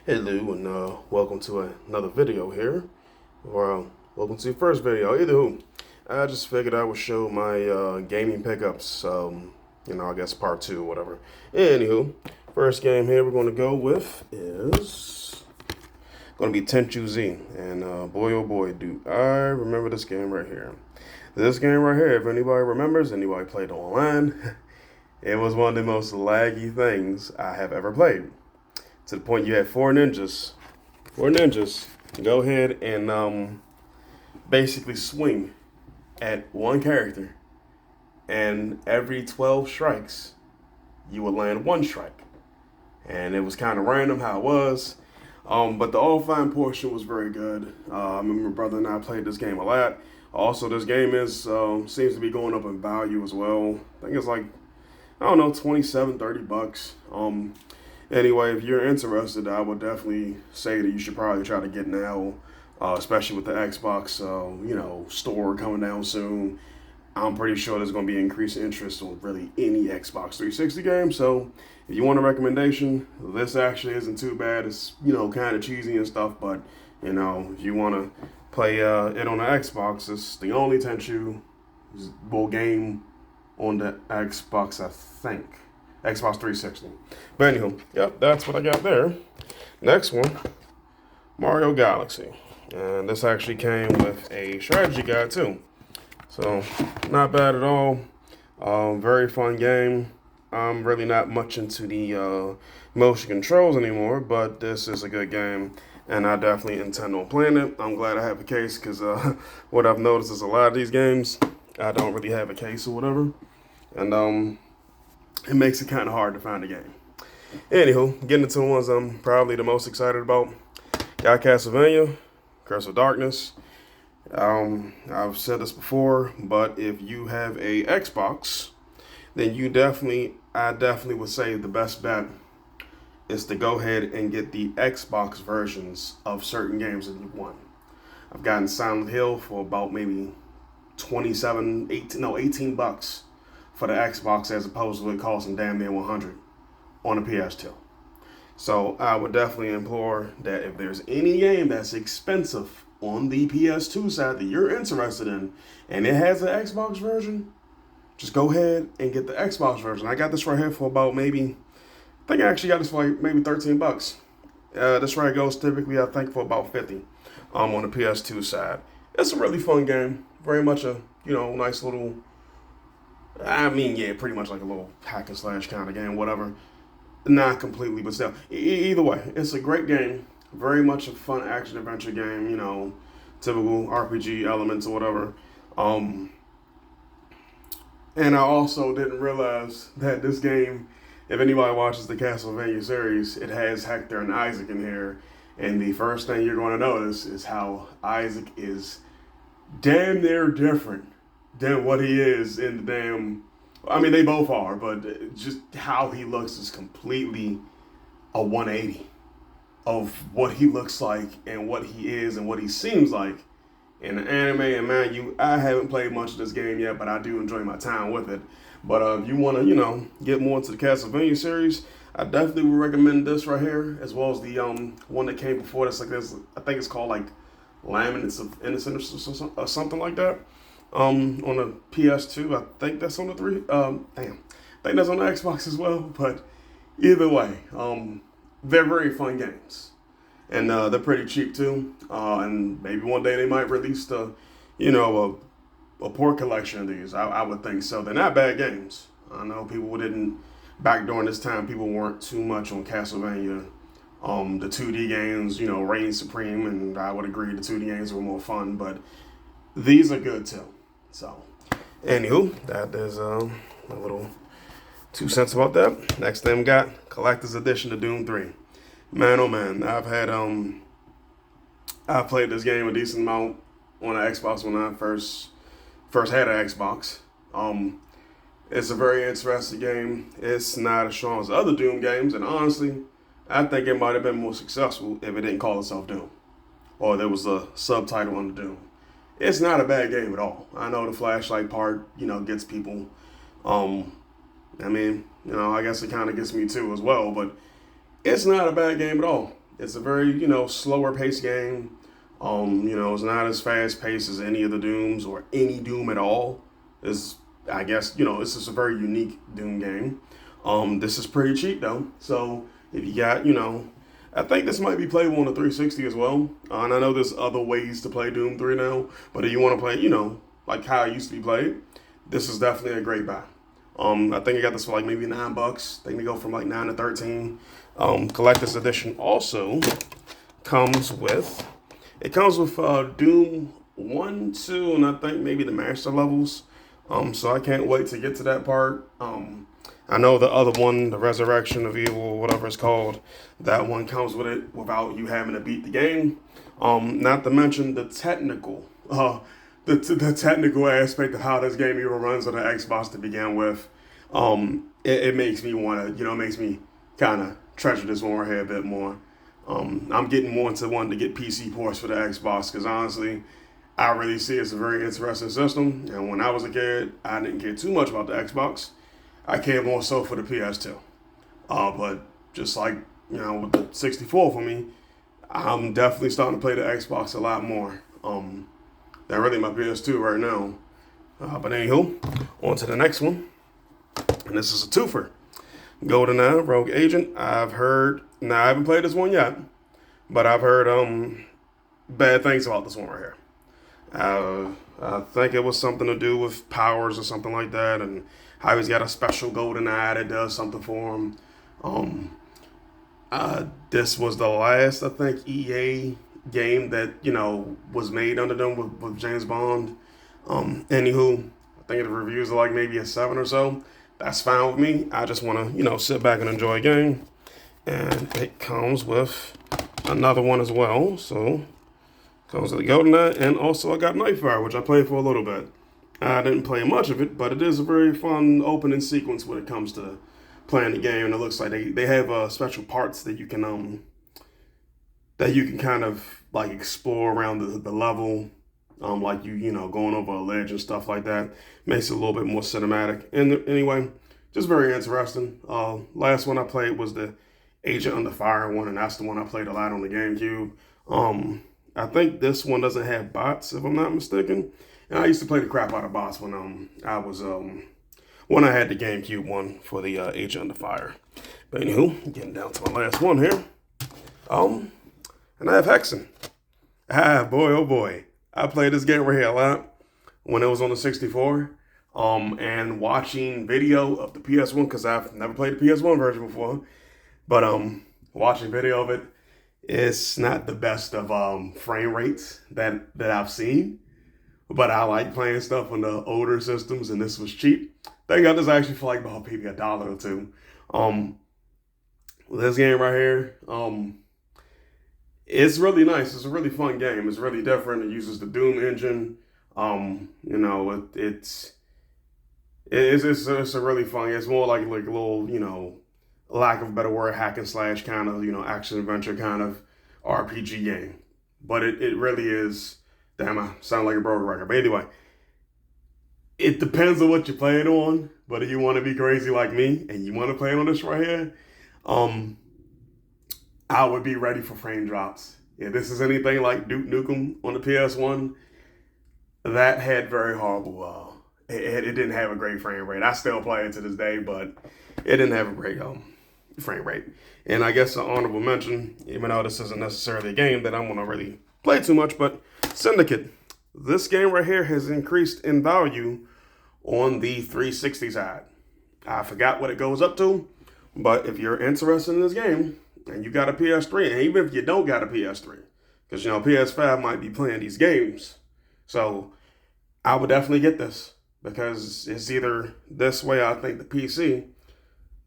Hello and welcome to another video here. Well, welcome to your first video. Either who, I just figured I would show my gaming pickups. I guess part two or whatever. Anywho, first game here we're going to go with is going to be Tenchu Z, and boy oh boy, do I remember this game right here. This game right here, if anybody remembers, anybody played online, it was one of the most laggy things I have ever played. To the point you had four ninjas go ahead and basically swing at one character, and every 12 strikes you would land one strike, and it was kind of random how it was, but the all fine portion was very good. I remember my brother and I played this game a lot. Also, this game is seems to be going up in value as well. I think it's like, I don't know, 27, 30 bucks. Anyway, if you're interested, I would definitely say that you should probably try to get now, especially with the Xbox, store coming down soon. I'm pretty sure there's going to be increased interest on really any Xbox 360 game. So if you want a recommendation, this actually isn't too bad. It's, kind of cheesy and stuff, but, if you want to play it on the Xbox, it's the only Tenchu game on the Xbox, I think. Xbox 360. But anywho, yep, that's what I got there. Next one, Mario Galaxy. And this actually came with a strategy guide too. So, not bad at all. Very fun game. I'm really not much into the motion controls anymore, but this is a good game, and I definitely intend on playing it. I'm glad I have a case, because what I've noticed is a lot of these games, I don't really have a case or whatever. And it makes it kind of hard to find a game. Anywho, getting into the ones I'm probably the most excited about. Got Castlevania, Curse of Darkness. I've said this before, but if you have a Xbox, then I definitely would say the best bet is to go ahead and get the Xbox versions of certain games that you want. I've gotten Silent Hill for about maybe 18 bucks for the Xbox, as opposed to it costing damn near 100 on a PS2. So I would definitely implore that if there's any game that's expensive on the PS2 side that you're interested in, and it has an Xbox version, just go ahead and get the Xbox version. I got this right here for about I think I actually got this for like maybe 13 bucks. This right goes typically, I think, for about 50 on the PS2 side. It's a really fun game. Very much a, nice little, pretty much like a little hack and slash kind of game, whatever. Not completely, but still. Either way, it's a great game. Very much a fun action adventure game, typical RPG elements or whatever. And I also didn't realize that this game, if anybody watches the Castlevania series, it has Hector and Isaac in here. And the first thing you're going to notice is how Isaac is damn near different than what he is in the damn. They both are, but just how he looks is completely a 180 of what he looks like and what he is and what he seems like in the anime. And man, I haven't played much of this game yet, but I do enjoy my time with it. But if you want to, get more into the Castlevania series, I definitely would recommend this right here, as well as the one that came before this. Like this, I think it's called like Laments of Innocence or something like that. On the PS2, I think that's on the I think that's on the Xbox as well. But either way, they're very fun games, and they're pretty cheap too. And maybe one day they might release a port collection of these. I would think so. They're not bad games. I know people didn't back during this time. People weren't too much on Castlevania. The 2D games, reign supreme, and I would agree the 2D games were more fun, but these are good too. So, anywho, that is a little 2 cents about that. Next thing we got, Collector's Edition of Doom 3. Man, oh man, I've played this game a decent amount on the Xbox when I first had an Xbox. It's a very interesting game. It's not as strong as other Doom games, and honestly, I think it might have been more successful if it didn't call itself Doom, or there was a subtitle under Doom. It's not a bad game at all. I know the flashlight part, gets people. I guess it kind of gets me too as well, but it's not a bad game at all. It's a very, slower paced game. It's not as fast paced as any of the Dooms or any Doom at all. Is I guess, this is a very unique Doom game. This is pretty cheap though. So if you got, I think this might be playable on the 360 as well. And I know there's other ways to play Doom 3 now, but if you want to play, like how it used to be played, this is definitely a great buy. I think I got this for like maybe $9. I think they go from like 9 to 13. Collector's edition also comes with Doom 1, 2, and I think maybe the master levels. So I can't wait to get to that part. I know the other one, the Resurrection of Evil, whatever it's called, that one comes with it without you having to beat the game. Not to mention the technical aspect of how this game even runs on the Xbox to begin with. It makes me want to, it makes me kind of treasure this one right here a bit more. I'm getting more into wanting to get PC ports for the Xbox because honestly, I really see it's a very interesting system. And when I was a kid, I didn't care too much about the Xbox. I cared more so for the PS2. But just like, with the 64 for me, I'm definitely starting to play the Xbox a lot more than really my PS2 right now. But anywho, on to the next one. And this is a twofer. GoldenEye, Rogue Agent. I haven't played this one yet, but I've heard bad things about this one right here. I think it was something to do with powers or something like that, and how he's got a special golden eye that does something for him. This was the last, I think, EA game that, was made under them with James Bond. Anywho, I think the reviews are like maybe a 7 or so. That's fine with me. I just want to, sit back and enjoy a game. And it comes with another one as well. So, comes with the GoldenEye, and also I got Nightfire, which I played for a little bit. I didn't play much of it, but it is a very fun opening sequence when it comes to playing the game. And it looks like they have special parts that you can kind of like explore around the level, like going over a ledge and stuff like that. Makes it a little bit more cinematic. And anyway, just very interesting. Last one I played was the Agent Under Fire one, and that's the one I played a lot on the GameCube. I think this one doesn't have bots, if I'm not mistaken. And I used to play the crap out of bots when I had the GameCube one for the Agent Under Fire. But anywho, getting down to my last one here. And I have Hexen. Boy, oh boy. I played this game right here a lot when it was on the 64. And watching video of the PS1, because I've never played the PS1 version before. But watching video of it, it's not the best of frame rates that I've seen. But I like playing stuff on the older systems, and this was cheap. They got this actually for like about maybe $1 or $2. This game right here, it's really nice. It's a really fun game. It's really different. It uses the Doom engine. It's a really fun. It's more like a little, lack of a better word, hack and slash kind of, action adventure kind of RPG game. But it really is. Damn, I sound like a broken record. But anyway, it depends on what you play it on. But if you want to be crazy like me and you want to play on this right here, I would be ready for frame drops. If this is anything like Duke Nukem on the PS1, that had very horrible. It didn't have a great frame rate. I still play it to this day, but it didn't have a great frame rate. And I guess an honorable mention, even though this isn't necessarily a game that I'm going to really play too much, but Syndicate. This game right here has increased in value on the 360 side. I forgot what it goes up to, but if you're interested in this game and you got a PS3, and even if you don't got a PS3, because PS5 might be playing these games, so I would definitely get this because it's either this way. I think the PC,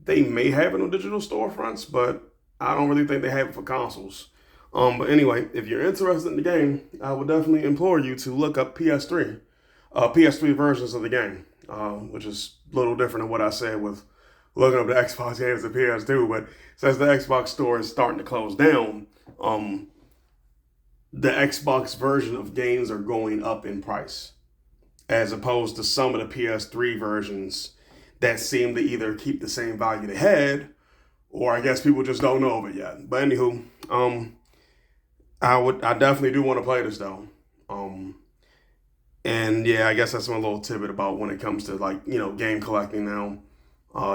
they may have it on digital storefronts, but I don't really think they have it for consoles. But anyway, if you're interested in the game, I would definitely implore you to look up PS3 versions of the game, which is a little different than what I said with looking up the Xbox games and PS2. But since the Xbox store is starting to close down, the Xbox version of games are going up in price, as opposed to some of the PS3 versions that seem to either keep the same value they had, or I guess people just don't know of it yet. But anywho, I definitely do want to play this though. Um, and yeah, I guess that's my little tidbit about when it comes to like, game collecting now.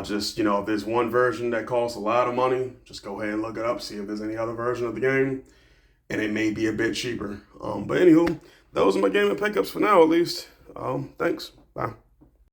Just, if there's one version that costs a lot of money, just go ahead and look it up, see if there's any other version of the game, and it may be a bit cheaper. But anywho, those are my gaming pickups for now, at least. Thanks. Bye.